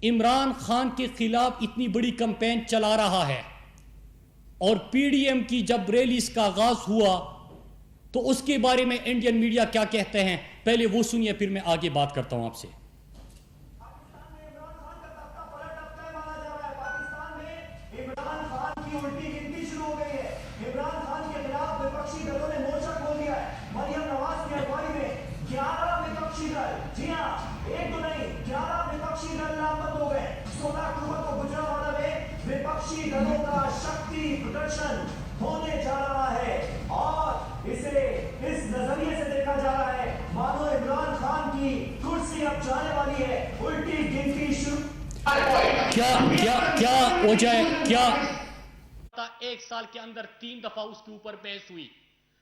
عمران خان کے خلاف اتنی بڑی کمپین چلا رہا ہے اور پی ڈی ایم کی جب ریلیز کا آغاز ہوا تو اس کے بارے میں انڈین میڈیا کیا کہتے ہیں، پہلے وہ سنیے پھر میں آگے بات کرتا ہوں آپ سے۔ دلوں کا شکتی پردرشن ہونے جا رہا ہے اور اسے اس نظریے سے دیکھا جا رہا ہے مانو عمران خان کی کرسی اب جانے والی ہے، الٹی گنتی شروع۔ کیا وجہ ہے؟ کیا ایک سال کے اندر 3 دفعہ اس کے اوپر بحث ہوئی؟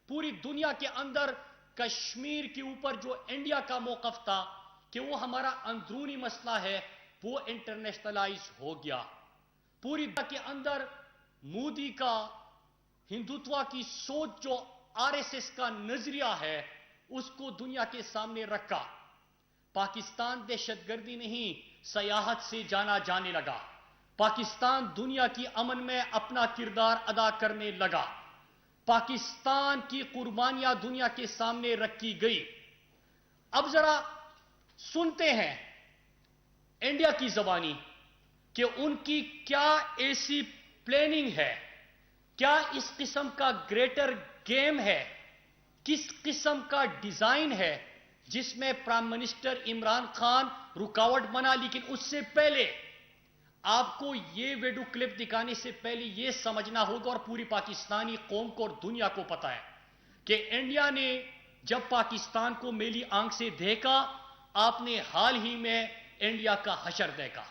پوری دنیا کے اندر کشمیر کے اوپر جو انڈیا کا موقف تھا کہ وہ ہمارا اندرونی مسئلہ ہے، وہ انٹرنیشنلائز ہو گیا۔ پوری دنیا کے اندر مودی کا ہندوتوا کی سوچ جو آر ایس ایس کا نظریہ ہے اس کو دنیا کے سامنے رکھا۔ پاکستان دہشت گردی نہیں سیاحت سے جانا جانے لگا۔ پاکستان دنیا کی امن میں اپنا کردار ادا کرنے لگا۔ پاکستان کی قربانیاں دنیا کے سامنے رکھی گئی۔ اب ذرا سنتے ہیں انڈیا کی زبانی کہ ان کی کیا ایسی پلاننگ ہے، کیا اس قسم کا گریٹر گیم ہے، کس قسم کا ڈیزائن ہے جس میں پرائم منسٹر عمران خان رکاوٹ بنا۔ لیکن اس سے پہلے آپ کو یہ ویڈیو کلپ دکھانے سے پہلے یہ سمجھنا ہوگا اور پوری پاکستانی قوم کو اور دنیا کو پتا ہے کہ انڈیا نے جب پاکستان کو میلی آنکھ سے دیکھا، آپ نے حال ہی میں انڈیا کا حشر دیکھا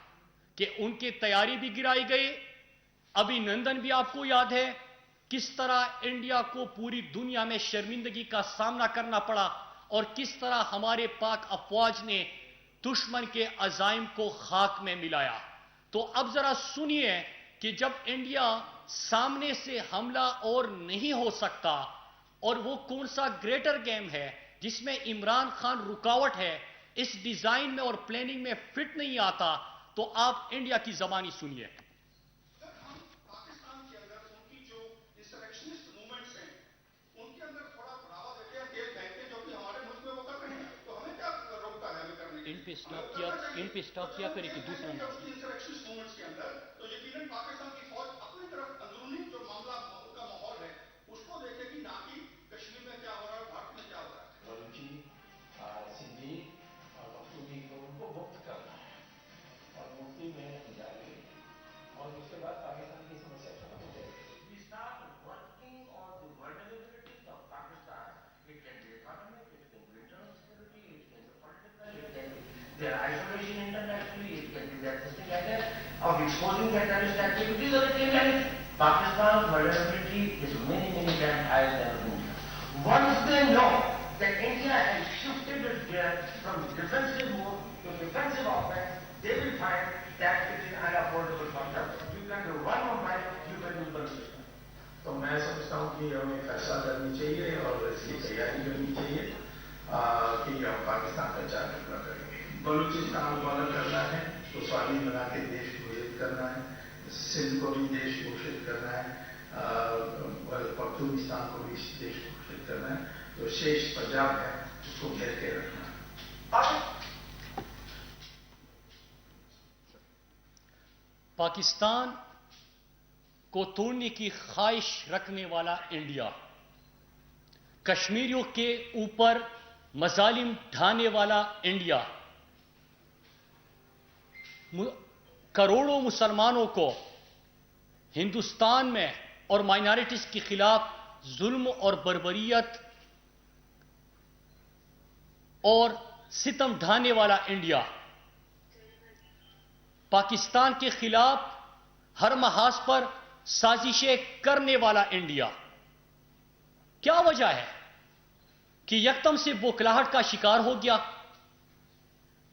کہ ان کی تیاری بھی گرائی گئی۔ ابھی نندن بھی آپ کو یاد ہے کس طرح انڈیا کو پوری دنیا میں شرمندگی کا سامنا کرنا پڑا اور کس طرح ہمارے پاک افواج نے دشمن کے عزائم کو خاک میں ملایا۔ تو اب ذرا سنیے کہ جب انڈیا سامنے سے حملہ اور نہیں ہو سکتا اور وہ کون سا گریٹر گیم ہے جس میں عمران خان رکاوٹ ہے، اس ڈیزائن میں اور پلاننگ میں فٹ نہیں آتا، تو آپ انڈیا کی زبانی سنیے۔ پاکستان کے اندر ان کی جو انسرکشنسٹ موومنٹس ہیں ان کے اندر تھوڑا بڑھاوا دیتے ہیں تیل پھینک کے، جو کہ ہمارے ملک میں وہ کر رہے ہیں، تو ہمیں کیا روکتا ہے ہمیں کرنے کے؟ ان پہ سٹاپ کیا کرے کہ دوسرا نہ انسرکشنسٹ موومنٹس کے اندر تو یقیناً پاکستان کی فوج اپنی طرف اندرونی جو معاملہ کا ماحول ہے اس کو دیکھے گی، نہ کہ کشمیر میں کیا ہو رہا ہے، بھارت میں کیا ہو رہا ہے۔ بلوچی سندھی اور مختومی کو ان کو مفت کرنا ہے اور مفتی میں ڈالے اور اس کے بعد پاکستان کی سمسیا ختم ہو جائے گی۔ We start working on the vulnerabilities of Pakistan. It can be economic, it can be internal security, it can be political, it can be their isolation internationally, it can be their existing agenda of exposing their terrorist activities, or it can be Pakistan's vulnerability is many, many times higher than India. Once they know that India has shifted its gear from defensive mode to defensive offense, they will find that it is unaffordable for them. You can do one mobile, you can do Balochistan. تو میں سمجھتا ہوں کہ ہمیں فیصلہ کرنی چاہیے اور اس کی تیاری کرنی چاہیے کہ ہم پاکستان کا چار ٹکڑا کریں گے۔ بلوچستان کو الگ کرنا ہے، تو سوالی بنا کے دیش گھوشت کرنا ہے، سندھ کو بھی دیش گھوشت کرنا ہے، پختونستان کو بھی دیش گھوشت کرنا ہے، تو شیش پنجاب ہے اس کو گھیر کے رکھنا ہے۔ پاکستان کو توڑنے کی خواہش رکھنے والا انڈیا، کشمیریوں کے اوپر مظالم ڈھانے والا انڈیا، کروڑوں مسلمانوں کو ہندوستان میں اور مائنارٹیز کے خلاف ظلم اور بربریت اور ستم ڈھانے والا انڈیا، پاکستان کے خلاف ہر محاذ پر سازشیں کرنے والا انڈیا، کیا وجہ ہے کہ یکدم سے بوکھلاہٹ کا شکار ہو گیا؟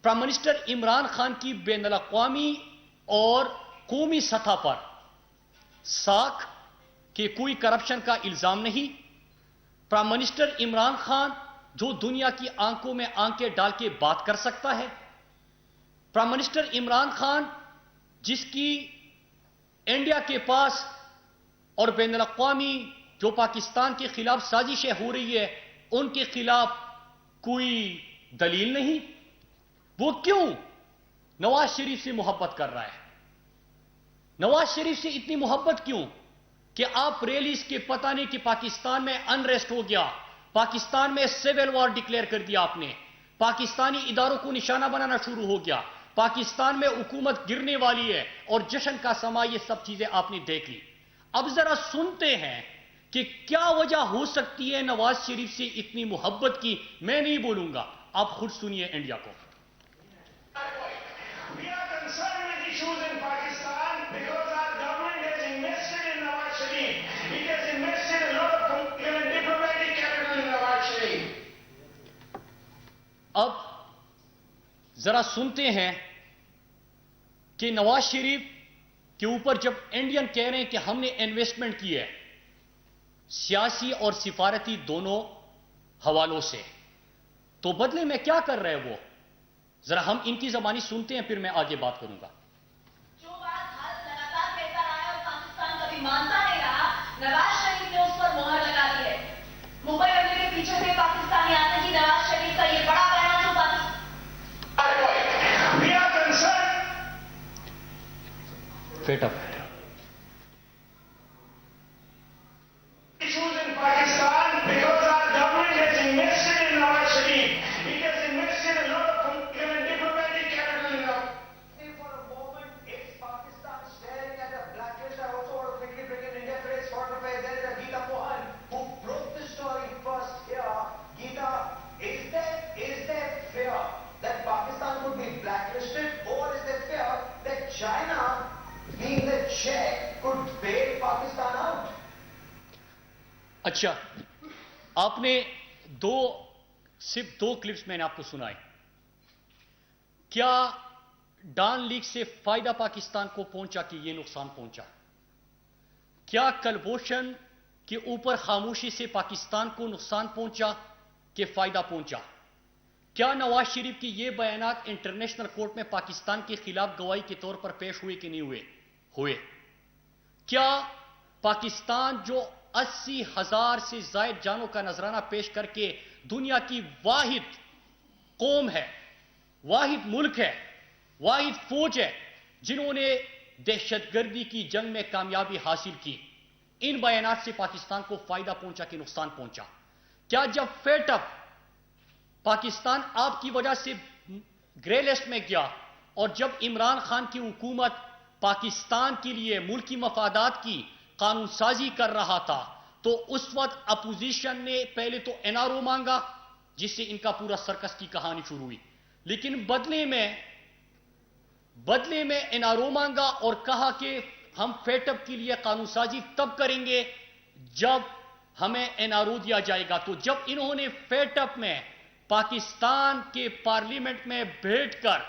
پرائم منسٹر عمران خان کی بین الاقوامی اور قومی سطح پر ساکھ کہ کوئی کرپشن کا الزام نہیں۔ پرائم منسٹر عمران خان جو دنیا کی آنکھوں میں آنکھیں ڈال کے بات کر سکتا ہے، प्राइम मिनिस्टर इमरान खान, जिसकी इंडिया के पास और बैन अल-अक़वामी जो पाकिस्तान के खिलाफ साजिशें हो रही है, उनके खिलाफ कोई दलील नहीं, वो क्यों नवाज शरीफ से मोहब्बत कर रहा है? नवाज शरीफ से इतनी मोहब्बत क्यों कि आप रिलीज के पता नहीं कि पाकिस्तान में अनरेस्ट हो गया, पाकिस्तान में सिविल वॉर डिक्लेयर कर दिया आपने, पाकिस्तानी इदारों को निशाना बनाना शुरू हो गया, पाकिस्तान में हुकूमत गिरने वाली है और जश्न का समा, ये सब चीजें आपने देख ली। अब जरा सुनते हैं कि क्या वजह हो सकती है नवाज शरीफ से इतनी मोहब्बत की। मैं नहीं बोलूंगा, आप खुद सुनिए इंडिया को। We are concerned with issues in Pakistan because our government has invested in Nawaz Sharif. It has invested a lot of diplomatic capital in Nawaz Sharif. अब जरा सुनते हैं कि नवाज शरीफ के ऊपर जब इंडियन कह रहे हैं कि हमने इन्वेस्टमेंट की है सियासी और सिफारती दोनों हवालों से, तो बदले में क्या कर रहे हैं वो? जरा हम इनकी जबानी सुनते हैं, फिर मैं आगे बात करूंगा। जो बात लगातार कहता रहा है और पाकिस्तान कभी मानता नहीं रहा, नवाज शरीफ ने उस पर मोहर लगा दी है। मुंबई हमले के पीछे थे पाकिस्तानी आतंकी नवाज शरीफ का ये बड़ा बयान जो We are concerned. फेट अप Issues in Pakistan because our government has invested in Nawaz Sharif. It has invested a lot of diplomatic capital in Nawaz. For a moment, is Pakistan staring at a blacklist? I also want to quickly bring in India Today's foreign affairs editor Geeta Mohan, who broke this story first here. Geeta, is there fear that Pakistan could be blacklisted, or is there fear that China, being the check, could bail Pakistan out? अच्छा, आपने सिर्फ दो clips मैंने आपको सुनाए। क्या don league से फायदा पाकिस्तान को पहुंचा कि यह नुकसान पहुंचा? क्या कलभूषण के ऊपर खामोशी से पाकिस्तान को नुकसान पहुंचा कि फायदा पहुंचा? क्या नवाज शरीफ की ये बयानात इंटरनेशनल कोर्ट में पाकिस्तान के खिलाफ गवाही के तौर पर पेश हुए कि नहीं हुए? क्या पाकिस्तान जो 80,000 से जायद जानों का नजराना पेश करके दुनिया की वाहिद कौम है, वाहिद मुल्क है, वाहिद फौज है जिन्होंने दहशतगर्दी की जंग में कामयाबी हासिल की, इन बयानात से पाकिस्तान को फायदा पहुंचा कि नुकसान पहुंचा? क्या जब फेटअप पाकिस्तान आपकी वजह से ग्रे लिस्ट में गया और जब इमरान खान की हुकूमत पाकिस्तान के लिए मुल्की मफादात की कानून साजी कर रहा था, तो उस वक्त अपोजिशन ने पहले तो एनआरओ मांगा, जिससे इनका पूरा सर्कस की कहानी शुरू हुई, लेकिन बदले में एनआरओ मांगा और कहा कि हम फेटअप के लिए कानून साजी तब करेंगे जब हमें एनआरओ दिया जाएगा। तो जब इन्होंने फेटअप में पाकिस्तान के पार्लियामेंट में बैठकर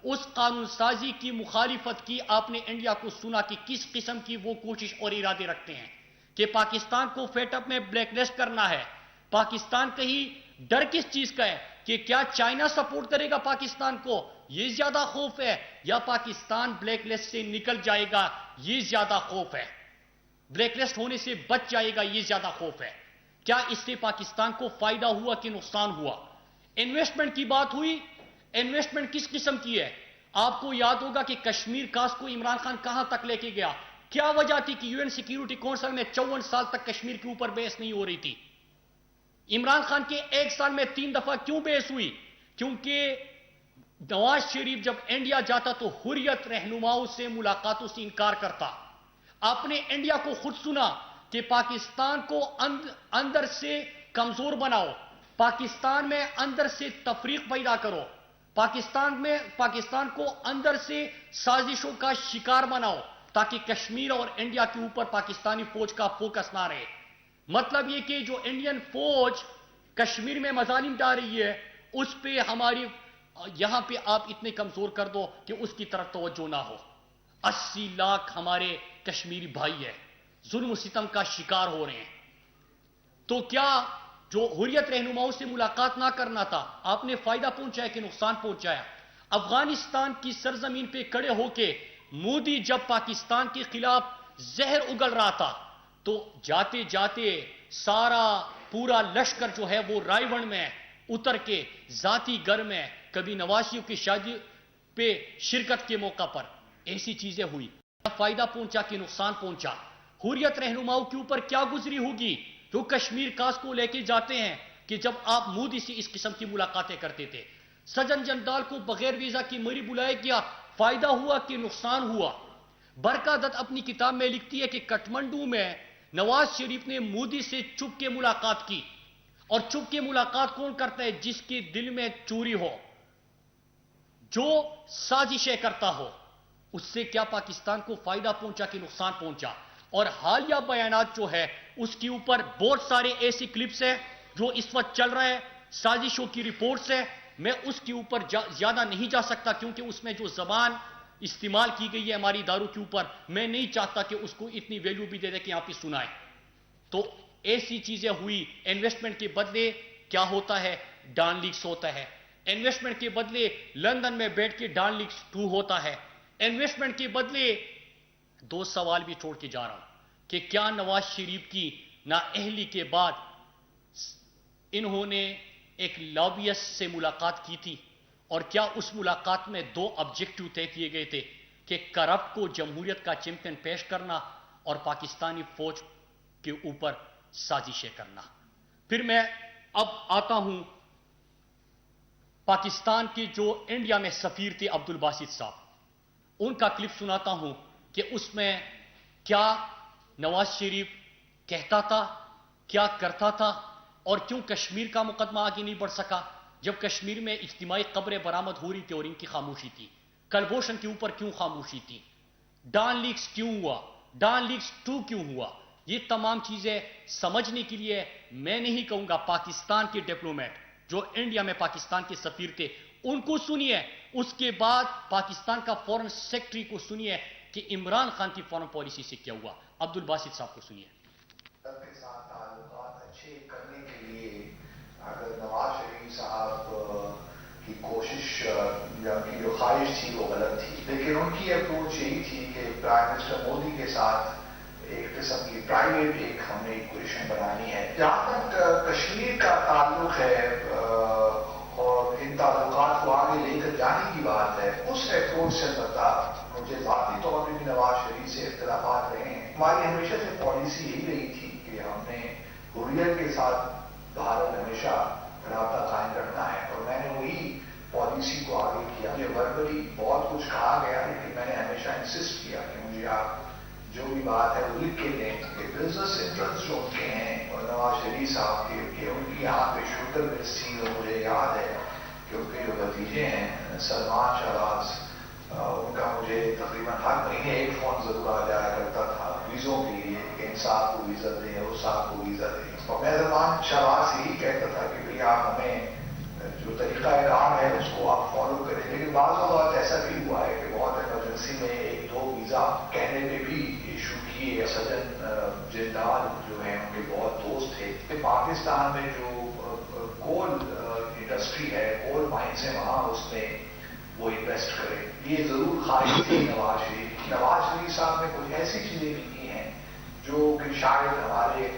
उस कानून साजी की मुखालिफत की, आपने इंडिया को सुना कि किस किस्म की वो कोशिश और इरादे रखते हैं कि पाकिस्तान को फेटअप में ब्लैकलिस्ट करना है। पाकिस्तान कहीं डर किस चीज का है कि क्या चाइना सपोर्ट करेगा पाकिस्तान को, ये ज्यादा खौफ है, या पाकिस्तान ब्लैकलिस्ट से निकल जाएगा, ये ज्यादा खौफ है, ब्लैकलिस्ट होने से बच जाएगा, ये ज्यादा खौफ है? क्या इससे पाकिस्तान को फायदा हुआ कि नुकसान हुआ? इन्वेस्टमेंट की बात हुई, इन्वेस्टमेंट किस किस्म की है? आपको याद होगा कि कश्मीर कास को इमरान खान कहां तक लेके गया, क्या वजह थी कि यूएन सिक्योरिटी काउंसिल में 54 साल तक कश्मीर के ऊपर बहस नहीं हो रही थी? इमरान खान के एक साल में 3 दफा क्यों बहस हुई? क्योंकि नवाज शरीफ जब इंडिया जाता तो हुर्रियत रहनुमाओं से मुलाकातों से इनकार करता। आपने इंडिया को खुद सुना कि पाकिस्तान को अंदर से कमजोर बनाओ, पाकिस्तान में अंदर से तफरीक पैदा करो, पाकिस्तान को अंदर से साजिशों का शिकार बनाओ ताकि कश्मीर और इंडिया के ऊपर पाकिस्तानी फौज का फोकस ना रहे। मतलब ये कि जो इंडियन फौज कश्मीर में मजालिम डाल रही है, उस पे हमारी यहां पे आप इतने कमजोर कर दो कि उसकी तरफ तवज्जो ना हो। 80 लाख हमारे कश्मीरी भाई है, जुल्म सितम का शिकार हो रहे हैं। तो क्या जो हुर्रियत रहनुमाओं से मुलाकात ना करना था, आपने फायदा पहुंचाया कि नुकसान पहुंचाया? افغانستان کی سرزمین پہ کھڑے ہو کے مودی جب پاکستان کے خلاف زہر اگل رہا تھا تو جاتے جاتے سارا پورا لشکر جو ہے وہ رائے ون میں اتر کے ذاتی گھر میں کبھی نواز شریف کی شادی پہ شرکت کے موقع پر ایسی چیزیں ہوئی. فائدہ پہنچا کہ نقصان پہنچا؟ حریت رہنماؤں کے اوپر کیا گزری ہوگی جو کشمیر کاس کو لے کے جاتے ہیں کہ جب آپ مودی سے اس قسم کی ملاقاتیں کرتے تھے. سجن جندال کو بغیر ویزا کی مری بلایا گیا، فائدہ ہوا کہ نقصان ہوا؟ برکا دت اپنی کتاب میں لکھتی ہے کہ کٹھمنڈو میں نواز شریف نے مودی سے چھپ کے ملاقات کی. اور چھپ کے ملاقات کون کرتا ہے؟ جس کے دل میں چوری ہو، جو سازشیں کرتا ہو. اس سے کیا پاکستان کو فائدہ پہنچا کہ نقصان پہنچا؟ اور حالیہ بیانات جو ہے اس کے اوپر بہت سارے ایسی کلپس ہیں جو اس وقت چل رہا ہے، سازشوں کی رپورٹس ہیں. میں اس کے اوپر زیادہ نہیں جا سکتا کیونکہ اس میں جو زبان استعمال کی گئی ہے ہماری اداروں کے اوپر، میں نہیں چاہتا کہ اس کو اتنی ویلیو بھی دے دے کہ یہاں پہ سنائے. تو ایسی چیزیں ہوئی. انویسٹمنٹ کے بدلے کیا ہوتا ہے؟ ڈان لیکس ہوتا ہے. انویسٹمنٹ کے بدلے لندن میں بیٹھ کے ڈان لیکس 2 ہوتا ہے. انویسٹمنٹ کے بدلے 2 سوال بھی چھوڑ کے جا رہا ہوں کہ کیا نواز شریف کی نااہلی کے بعد انہوں نے ایک لابیسٹ سے ملاقات کی تھی؟ اور کیا اس ملاقات میں 2 آبجیکٹو طے کیے گئے تھے کہ کرپٹ کو جمہوریت کا چیمپئن پیش کرنا اور پاکستانی فوج کے اوپر سازشیں کرنا؟ پھر میں اب آتا ہوں پاکستان کے جو انڈیا میں سفیر تھے عبد الباسط صاحب، ان کا کلپ سناتا ہوں کہ اس میں کیا نواز شریف کہتا تھا، کیا کرتا تھا، اور کیوں کشمیر کا مقدمہ آگے نہیں بڑھ سکا جب کشمیر میں اجتماعی قبریں برآمد ہو رہی تھی اور ان کی خاموشی تھی. کلبھوشن کے اوپر کیوں خاموشی تھی؟ ڈان لیکس کیوں ہوا؟ ڈان لیکس 2 کیوں ہوا؟ یہ تمام چیزیں سمجھنے کے لیے میں نہیں کہوں گا پاکستان کے ڈپلومیٹ جو انڈیا میں پاکستان کے سفیر تھے ان کو سنیے، اس کے بعد پاکستان کا فورن سیکرٹری کو سنیے کہ عمران خان کی فورن پالیسی سے کیا ہوا. عبد الباسط صاحب کو سنیے. کے ساتھ تعلقات اچھے کرنے کے لیے اگر نواز شریف صاحب کی کوشش یا ان کی جو خواہش تھی وہ غلط تھی، لیکن ان کی اپروچ یہی تھی کہ پرائم منسٹر مودی کے ساتھ ایک قسم کی پرائیویٹ ہم نے ایک پوزیشن بنانی ہے. جہاں تک کشمیر کا تعلق ہے اور ان تعلقات کو آگے لے کر جانے کی بات ہے، اس اپروچ سے البتہ مجھے ذاتی طور پہ بھی نواز شریف سے اختلافات رہے ہیں. ہماری ہمیشہ سے پالیسی یہی رہی تھی کہ ہم نے حریت کے ساتھ بھارت ہمیشہ رابطہ قائم رکھنا ہے، اور میں نے وہی پالیسی کو آگے کیا. مجھے وربلی بہت کچھ کہا گیا لیکن میں نے ہمیشہ انسسٹ کیا کہ مجھے آپ جو بھی بات ہے وہ لکھ کے دیں کہ بزنس انٹرسٹ جو ان کے ہیں اور نواز شریف صاحب کے ان کی یہاں پہ شوگر ملز تھی. اور مجھے یاد ہے کہ ان کے جو بھتیجے ہیں سلمان شہباز، ان کا مجھے تقریباً ہر مہینے ایک فون ضرور آ جایا کرتا تھا ویزوں کے لیے کہ ان صاحب کو ویزا دیں، اس صاحب کو ویزا دیں. اور میں سلمان شہباز سے یہی کہتا تھا کہ بھئی آپ ہمیں جو طریقہ کار ہے اس کو آپ فالو کریں. لیکن بعض اوقات ایسا بھی ہوا ہے کہ بہت ایمرجنسی میں 1-2 ویزا کہنے پہ بھی ایشو کیے. سجن جندال جو ہیں ان کے بہت دوست تھے کہ پاکستان میں جو کول انڈسٹری ہے، کول مائنس ہے، وہاں اس میں وہ انویسٹ کرے. یہ ضرور خواہش تھی نواز شریف. نواز شریف صاحب نے کچھ ایسی چیزیں بھی کی ہیں جو کہ شاید ہمارے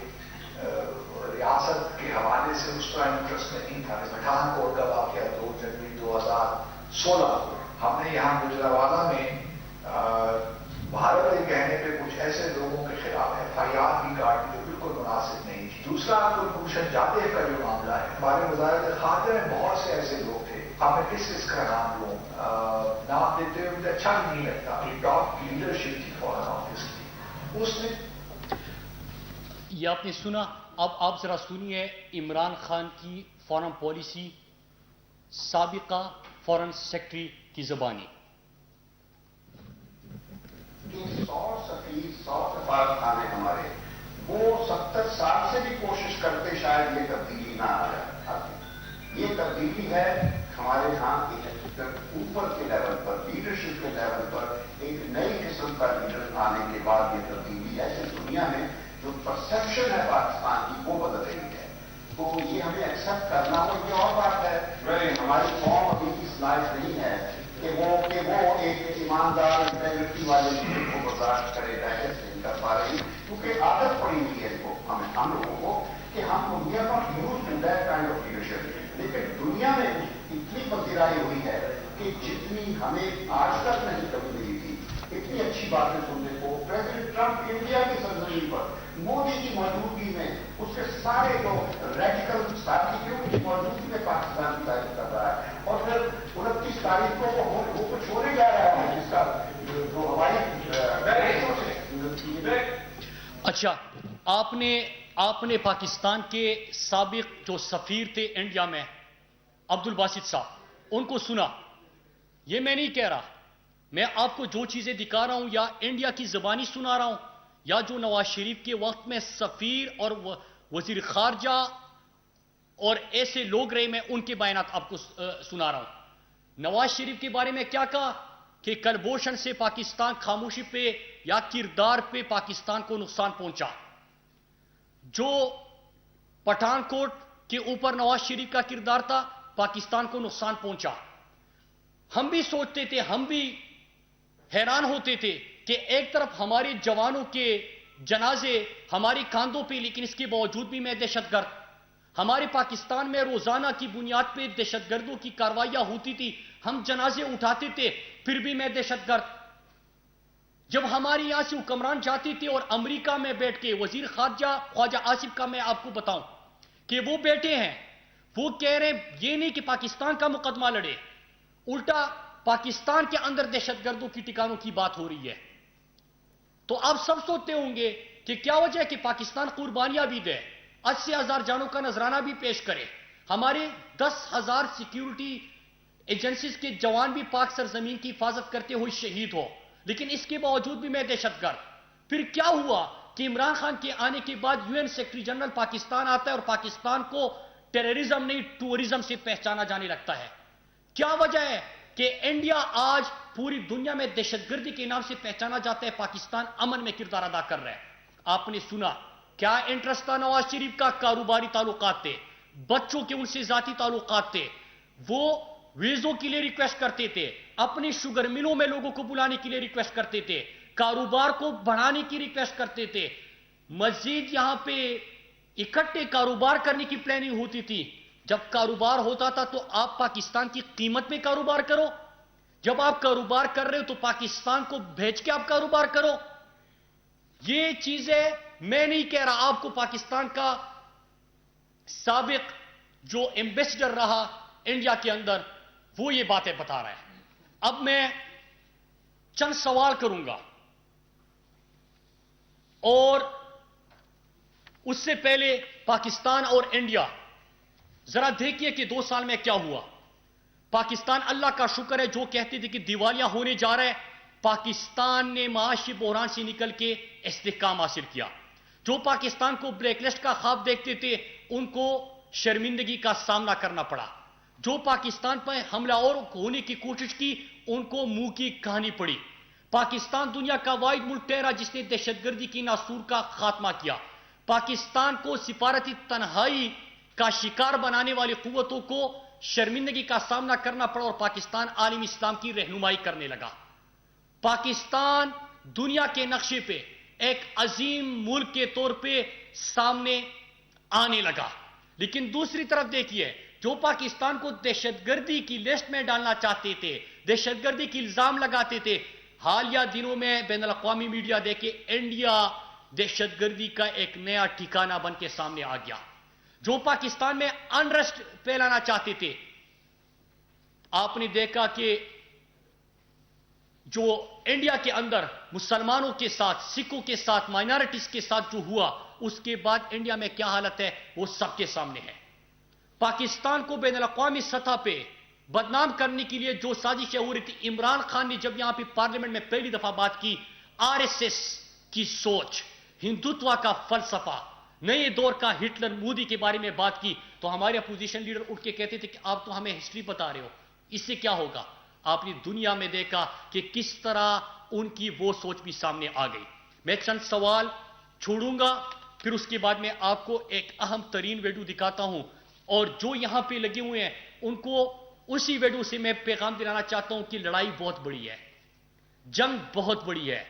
ریاست کے حوالے سے اس طرح انٹرسٹ میں نہیں تھا. پٹھان کوٹ کا واقعہ 2 جنوری 2016 کو ہم نے یہاں گجرانوالہ میں بھارت کے کہنے پہ کچھ ایسے لوگوں کے خلاف FIR بھی کاٹی جو بالکل مناسب نہیں تھی. دوسرا کلبھوشن جادیو کا جو معاملہ ہے، ہمارے وزارت خارجہ میں بہت سے ایسے لوگ تھے، اب میں کس کا نام لوں، نام لیتے ہوئے مجھے اچھا نہیں لگتا. ٹاپ لیڈرشپ تھی فورن آفس کی، اس نے یہ آپ نے سنا. اب آپ ذرا سنیے عمران خان کی فورن پالیسی سابقہ فورن سیکرٹری کی زبانی. جو 100 سفیر 100 سفارت خانے ہمارے وہ 70 سال سے بھی کوشش کرتے شاید یہ تبدیلی نہ آ جائے. یہ تبدیلی ہے ہمارے یہاں اوپر کے لیول پر، لیڈرشپ کے لیول پر ایک نئی قسم کا لیڈر آنے کے بعد یہ تبدیلی ہے کہ دنیا میں جو پرسپشن ہے پاکستان کی وہ بدل رہی ہے. تو یہ ہمیں ایکسپٹ کرنا ہو. یہ اور بات ہے ہماری قوم ابھی اس لائق نہیں ہے कि वो एक ईमानदार इंटेग्रिटी वाले मुल्क को बर्दाश्त करे, डाइजेस्ट नहीं कर पा रही, क्योंकि आदत पड़ी हुई है इनको, हम लोगों को, कि हम दुनिया का use to that kind of leadership. लेकिन दुनिया में इतनी पसीराई हुई है कि जितनी हमें आज तक नहीं कभी मिली थी, इतनी अच्छी बातें सुनने को। प्रेसिडेंट ट्रंप इंडिया की सरजमीन पर मोदी की मौजूदगी में उसके सारे जो रेडिकल साथी थे उनकी मौजूदगी में पाकिस्तान की तारीफ कर रहा है, और फिर 29 तारीख को वो कुछ होने जा रहा है जिसका जो हमारी अच्छा, आपने पाकिस्तान के साबिक जो सफीर थे इंडिया में, अब्दुल बासित साहब, उनको सुना। ये मैं नहीं कह रहा, मैं आपको जो चीजें दिखा रहा हूं या इंडिया की जुबानी सुना रहा हूं, या जो नवाज शरीफ के वक्त में सफीर और वजीर खारजा और ऐसे लोग रहे, मैं उनके बयानात आपको सुना रहा हूं। नवाज शरीफ के बारे में क्या कहा कि कलभूषण से पाकिस्तान खामोशी पे या किरदार पे पाकिस्तान को नुकसान पहुंचा। जो पठानकोट के ऊपर नवाज शरीफ का किरदार था, पाकिस्तान को नुकसान पहुंचा। हम भी सोचते थे, हम भी हैरान होते थे कि एक तरफ हमारे जवानों के जनाजे हमारे कांधों पे, लेकिन इसके बावजूद भी मैं दहशतगर्द। हमारे पाकिस्तान में रोजाना की बुनियाद पे दहशतगर्दों की कार्रवाइयां होती थी, हम जनाजे उठाते थे, फिर भी मैं दहशतगर्द। जब हमारे यहां से हुक्मरान जाती थी और अमेरिका में बैठ के वजीर खारजा ख्वाजा आसिफ का मैं आपको बताऊं कि वो बैठे हैं, वो कह रहे हैं ये नहीं कि पाकिस्तान का मुकदमा लड़े, उल्टा पाकिस्तान के अंदर दहशतगर्दों की ठिकानों की बात हो रही है। तो आप सब सोचते होंगे कि क्या वजह है कि पाकिस्तान कुर्बानियां भी दे, 80,000 जानों का नजराना भी पेश करे, हमारे 10,000 सिक्योरिटी एजेंसीज के जवान भी पाक सरजमीन की हिफाजत करते हुए शहीद हो, लेकिन इसके बावजूद भी मैं दहशतगर्द। फिर क्या हुआ कि इमरान खान के आने के बाद यूएन सेक्रेटरी जनरल पाकिस्तान आता है और पाकिस्तान को टेररिज्म नहीं टूरिज्म से पहचाना जाने लगता है। क्या वजह है कि इंडिया आज पूरी दुनिया में दहशतगर्दी के नाम से पहचाना जाता है, पाकिस्तान अमन में किरदार अदा कर रहा है। आपने सुना क्या इंटरेस्ट था नवाज शरीफ का? कारोबारी ताल्लुकात थे, बच्चों के उनसे जाती ताल्लुकात थे, वो वीजों के लिए रिक्वेस्ट करते थे, अपनी शुगर मिलों में लोगों को बुलाने के लिए रिक्वेस्ट करते थे, कारोबार को बढ़ाने की रिक्वेस्ट करते थे, मस्जिद यहां पे इकट्ठे कारोबार करने की प्लानिंग होती थी। जब कारोबार होता था तो आप पाकिस्तान की कीमत में कारोबार करो, जब आप कारोबार कर रहे हो तो पाकिस्तान को भेज के आप कारोबार करो। ये चीजें मैं नहीं कह रहा, आपको पाकिस्तान का साबिक जो एम्बेसडर रहा इंडिया के अंदर, वो ये बातें बता रहा है। अब मैं चंद सवाल करूंगा और उससे पहले पाकिस्तान और इंडिया जरा देखिए कि 2 साल में क्या हुआ। पाकिस्तान अल्लाह का शुक्र है, जो कहते थे कि दिवालिया होने जा रहा है, पाकिस्तान ने माशी बहरान से निकल के इस्तेहकाम हासिल किया। जो पाकिस्तान को ब्लैकलिस्ट का ख्वाब देखते थे उनको शर्मिंदगी का सामना करना पड़ा, जो पाकिस्तान पर हमलावर होने की कोशिश की उनको मुंह की कहानी पड़ी। पाकिस्तान दुनिया का वाहिद मुल्क ठहरा जिसने दहशतगर्दी की नासूर का खात्मा किया। पाकिस्तान को सिफारती तन्हाई का शिकार बनाने वाली कुव्वतों को शर्मिंदगी का सामना करना पड़ा और पाकिस्तान आलम इस्लाम की रहनुमाई करने लगा। पाकिस्तान दुनिया के नक्शे पे एक अजीम मुल्क के तौर पे सामने आने लगा। लेकिन दूसरी तरफ देखिए, जो पाकिस्तान को दहशतगर्दी की लिस्ट में डालना चाहते थे, दहशतगर्दी की इल्जाम लगाते थे, हालिया दिनों में बैनुल अक़वामी मीडिया देखे इंडिया दहशतगर्दी का एक नया ठिकाना बन के सामने आ गया। जो पाकिस्तान में अनरेस्ट फैलाना चाहते थे, आपने देखा कि जो इंडिया के अंदर मुसलमानों के साथ, सिखों के साथ, माइनॉरिटीज के साथ जो हुआ, उसके बाद इंडिया में क्या हालत है वो सबके सामने है। पाकिस्तान को बैनुल अक़वामी सतह पे बदनाम करने के लिए जो साजिशें हो रही थी, इमरान खान ने जब यहां पे पार्लियामेंट में पहली दफा बात की, आरएसएस की सोच, हिंदुत्व का फलसफा, नए दौर का हिटलर मोदी के बारे में बात की, तो हमारे अपोजिशन लीडर उठ के कहते थे कि आप तो हमें हिस्ट्री बता रहे हो, इससे क्या होगा। आपने दुनिया में देखा कि किस तरह उनकी वो सोच भी सामने आ गई। मैं चंद सवाल छोड़ूंगा, फिर उसके बाद में आपको एक अहम तरीन वीडियो दिखाता हूं, और जो यहां पे लगे हुए हैं उनको उसी वीडियो से मैं पैगाम दिलाना चाहता हूं कि लड़ाई बहुत बड़ी है, जंग बहुत बड़ी है।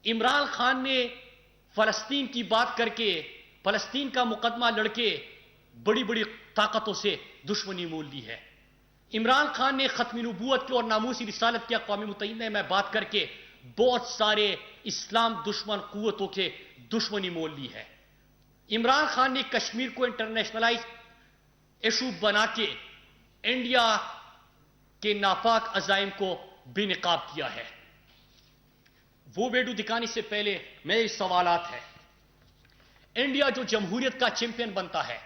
इमरान खान ने फलस्तीन की बात करके, फलस्तीन का मुकदमा लड़के बड़ी बड़ी ताकतों से दुश्मनी मोल ली है। इमरान खान ने खत्म नबूवत की और नामूसी रिसालत की अक़वाम मुत्तहिदा में बात करके बहुत सारे इस्लाम दुश्मन कुव्वतों के दुश्मनी मोल ली है। इमरान खान ने कश्मीर को इंटरनेशनलाइज इशू बना के इंडिया के नापाक अजाइम को बेनकाब किया है। वो वीडियो दिखाने से पहले मेरे सवालात है। इंडिया जो जमहूरियत का चैंपियन बनता है,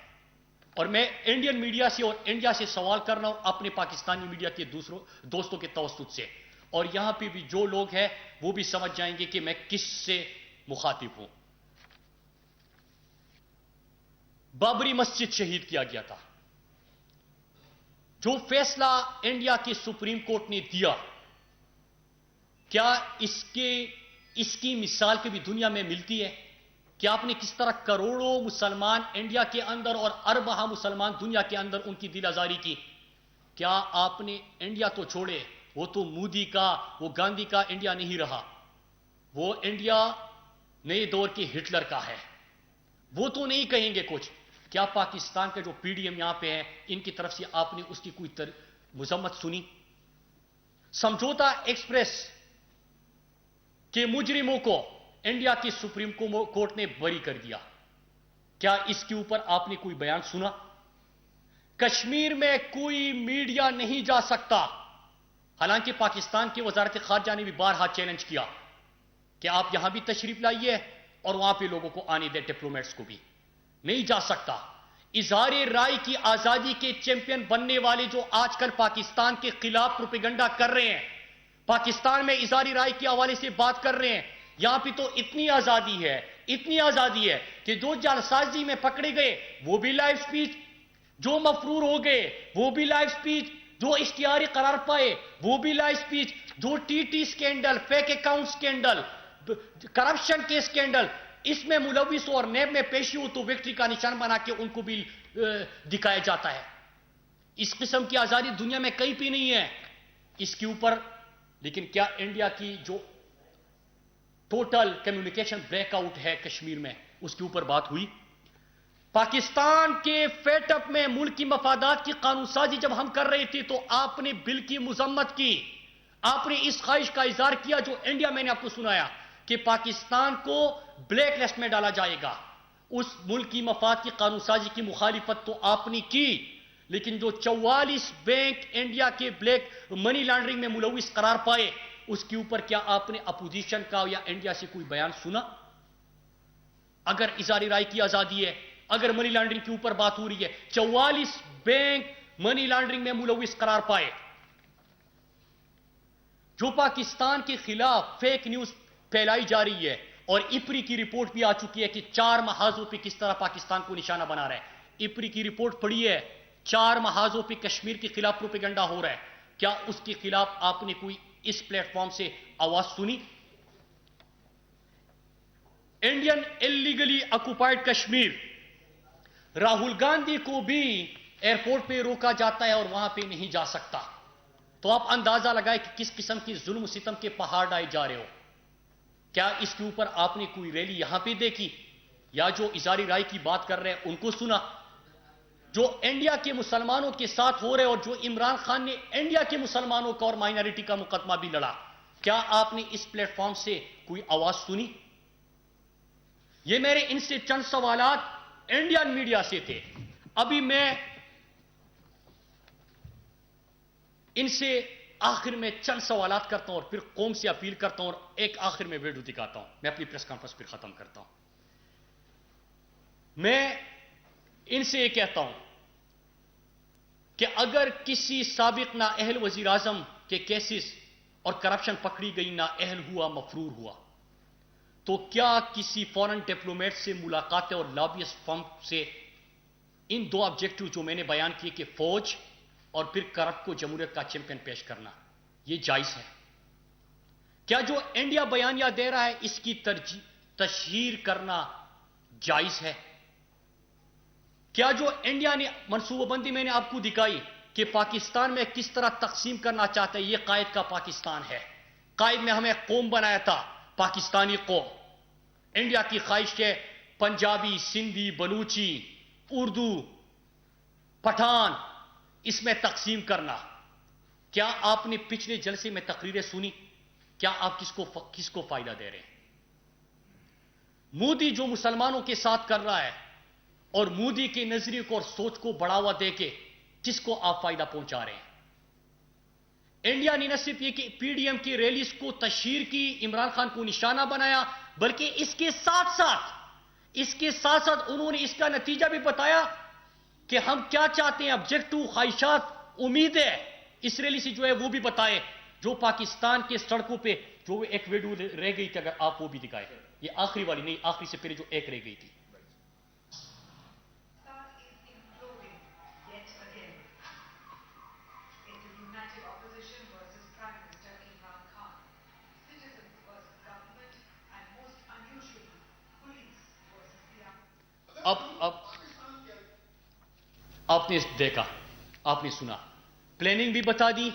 और मैं इंडियन मीडिया से और इंडिया से सवाल कर रहा हूं अपने पाकिस्तानी मीडिया के दूसरों दोस्तों के तवस्सुत से, और यहां पे भी जो लोग हैं वो भी समझ जाएंगे कि मैं किससे मुखातिब हूं। बाबरी मस्जिद शहीद किया गया था। जो फैसला इंडिया के सुप्रीम कोर्ट ने दिया, क्या इसकी मिसाल कभी दुनिया में मिलती है? कि आपने किस तरह करोड़ों मुसलमान इंडिया के अंदर और अरबहा मुसलमान दुनिया के अंदर उनकी दिल आजारी की। क्या आपने इंडिया तो छोड़े, वो तो मोदी का, वो गांधी का इंडिया नहीं रहा, वो इंडिया नए दौर के हिटलर का है। वो तो नहीं कहेंगे कुछ। क्या पाकिस्तान के जो पीडीएम यहां पे है, इनकी तरफ से आपने उसकी कोई मुजम्मत सुनी? समझौता एक्सप्रेस के मुजरिमों को इंडिया की सुप्रीम कोर्ट ने बरी कर दिया। क्या इसके ऊपर आपने कोई बयान सुना? कश्मीर में कोई मीडिया नहीं जा सकता। हालांकि पाकिस्तान की वजारत खारजा ने भी बारहा चैलेंज किया कि आप यहां भी तशरीफ लाइए और वहां पे लोगों को आने दे, डिप्लोमेट्स को भी नहीं जा सकता। इजहार राय की आजादी के चैंपियन बनने वाले जो आजकल पाकिस्तान के खिलाफ प्रोपेगेंडा कर रहे हैं, पाकिस्तान में इजहार राय के हवाले से बात कर रहे हैं, यहां पे तो इतनी आजादी है कि जो जालसाजी में पकड़े गए वो भी लाइव स्पीच, जो मफरूर हो गए वो भी लाइव स्पीच, जो इश्तिहारी करार पाए वो भी लाइव स्पीच, जो TT scandal, fake account scandal, corruption के स्कैंडल इसमें मुलविस और नेब में पेशी हो तो विक्ट्री का निशान बना के उनको भी दिखाया जाता है। इस किस्म की आजादी दुनिया में कहीं भी नहीं है। इसके ऊपर लेकिन क्या इंडिया की जो टोटल कम्युनिकेशन ब्रेकआउट है कश्मीर में, उसके ऊपर बात हुई? पाकिस्तान के फेटअप में मुल्क की मफादात की कानून साजी जब हम कर रहे थे तो आपने बिल की मुजम्मत की, आपने इस ख्वाहिश का इजहार किया जो इंडिया मैंने आपको सुनाया कि पाकिस्तान को ब्लैक लिस्ट में डाला जाएगा। उस मुल्क की मफाद की कानून साजी की मुखालिफत तो आपने की, लेकिन जो 44 बैंक इंडिया के ब्लैक मनी लॉन्ड्रिंग में मुलविस करार पाए, उसके ऊपर क्या आपने अपोजिशन का या इंडिया से कोई बयान सुना? अगर इजहार राय की आजादी है, अगर मनी लॉन्ड्रिंग के ऊपर बात हो रही है, 44 बैंक मनी लॉन्ड्रिंग में मुलविस करार पाए, जो पाकिस्तान के खिलाफ फेक न्यूज फैलाई जा रही है, और इपरी की रिपोर्ट भी आ चुकी है कि 4 महाजों पे किस तरह पाकिस्तान को निशाना बना रहा है। इपरी की रिपोर्ट पढ़ी है, 4 महाजों पे कश्मीर के खिलाफ प्रोपेगेंडा हो रहा है। क्या उसके खिलाफ आपने कोई इस प्लेटफॉर्म से आवाज सुनी? Indian illegally occupied Kashmir, Rahul Gandhi को भी एयरपोर्ट पे रोका जाता है और वहां पे नहीं जा सकता। तो आप अंदाजा लगाए कि किस किस्म की जुल्म सितम के पहाड़ डाए जा रहे हो। क्या इसके ऊपर आपने कोई रैली यहां पे देखी, या जो इजहारी राय की बात कर रहे हैं उनको सुना? जो इंडिया के मुसलमानों के साथ हो रहे और जो इमरान खान ने इंडिया के मुसलमानों का और माइनॉरिटी का मुकदमा भी लड़ा, क्या आपने इस प्लेटफॉर्म से कोई आवाज सुनी? ये मेरे इनसे चंद सवालात इंडियन मीडिया से थे। अभी मैं इनसे आखिर में चंद सवालात करता हूं और फिर कौम से अपील करता हूं और एक आखिर में वीडियो दिखाता हूं। मैं अपनी प्रेस कॉन्फ्रेंस फिर खत्म करता हूं। मैं इनसे ये कहता हूं कि अगर किसी साबिक नाअहल वजीर आजम के केसेस और करप्शन पकड़ी गई, नाअहल हुआ, मफरूर हुआ, तो क्या किसी फॉरेन डिप्लोमेट से मुलाकातें और लॉबियस्ट फर्म से इन 2 ऑब्जेक्टिव जो मैंने बयान किए कि फौज और फिर करप्ट को जमहूरियत का चैंपियन पेश करना, यह जायज है? क्या जो इंडिया बयानिया दे रहा है इसकी तशहीर करना जायज है? क्या जो इंडिया ने मनसूबाबंदी मैंने आपको दिखाई کہ پاکستان میں کس طرح تقسیم کرنا چاہتے ہیں. یہ قائد کا پاکستان ہے. قائد نے ہمیں قوم بنایا تھا, پاکستانی قوم. انڈیا کی خواہش ہے پنجابی, سندھی, بلوچی, اردو, پٹھان اس میں تقسیم کرنا. کیا آپ نے پچھلے جلسے میں تقریریں سنی؟ کیا آپ کس کو فائدہ دے رہے ہیں؟ مودی جو مسلمانوں کے ساتھ کر رہا ہے اور مودی کے نظریے کو اور سوچ کو بڑھاوا دے کے کس کو آپ فائدہ پہنچا رہے ہیں؟ انڈیا نے نہ صرف یہ کہ پی ڈی ایم کی ریلیز کو تشہیر کی, عمران خان کو نشانہ بنایا, بلکہ اس کے ساتھ ساتھ انہوں نے اس کا نتیجہ بھی بتایا کہ ہم کیا چاہتے ہیں, آبجیکٹو, خواہشات, امیدیں اس ریلی سے جو ہے وہ بھی بتائے. جو پاکستان کے سڑکوں پہ جو ایک ویڈیو رہ گئی تھی, اگر آپ وہ بھی دکھائے. یہ آخری والی نہیں, آخری سے پہلے جو ایک رہ گئی تھی. اب آپ نے دیکھا, آپ نے سنا, پلاننگ بھی بتا دی,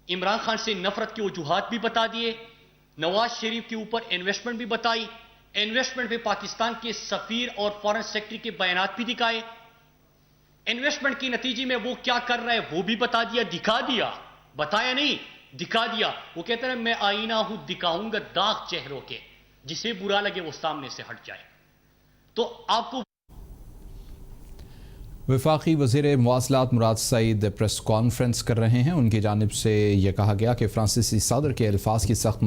عمران خان سے نفرت کے وجوہات بھی بتا دیے, نواز شریف کے اوپر انویسٹمنٹ بھی بتائی, انویسٹمنٹ پہ پاکستان کے سفیر اور فارن سیکرٹری کے بیانات بھی دکھائے, انویسٹمنٹ کے نتیجے میں وہ کیا کر رہا ہے وہ بھی بتا دیا, دکھا دیا, بتایا نہیں, دکھا دیا. وہ کہتے ہیں میں آئینہ ہوں, دکھاؤں گا داغ چہروں کے, جسے برا لگے وہ سامنے سے ہٹ جائے. تو آپ کو وفاقی وزیر مواصلات مراد سعید پریس کانفرنس کر رہے ہیں. ان کی جانب سے یہ کہا گیا کہ فرانسیسی صدر کے الفاظ کی سخت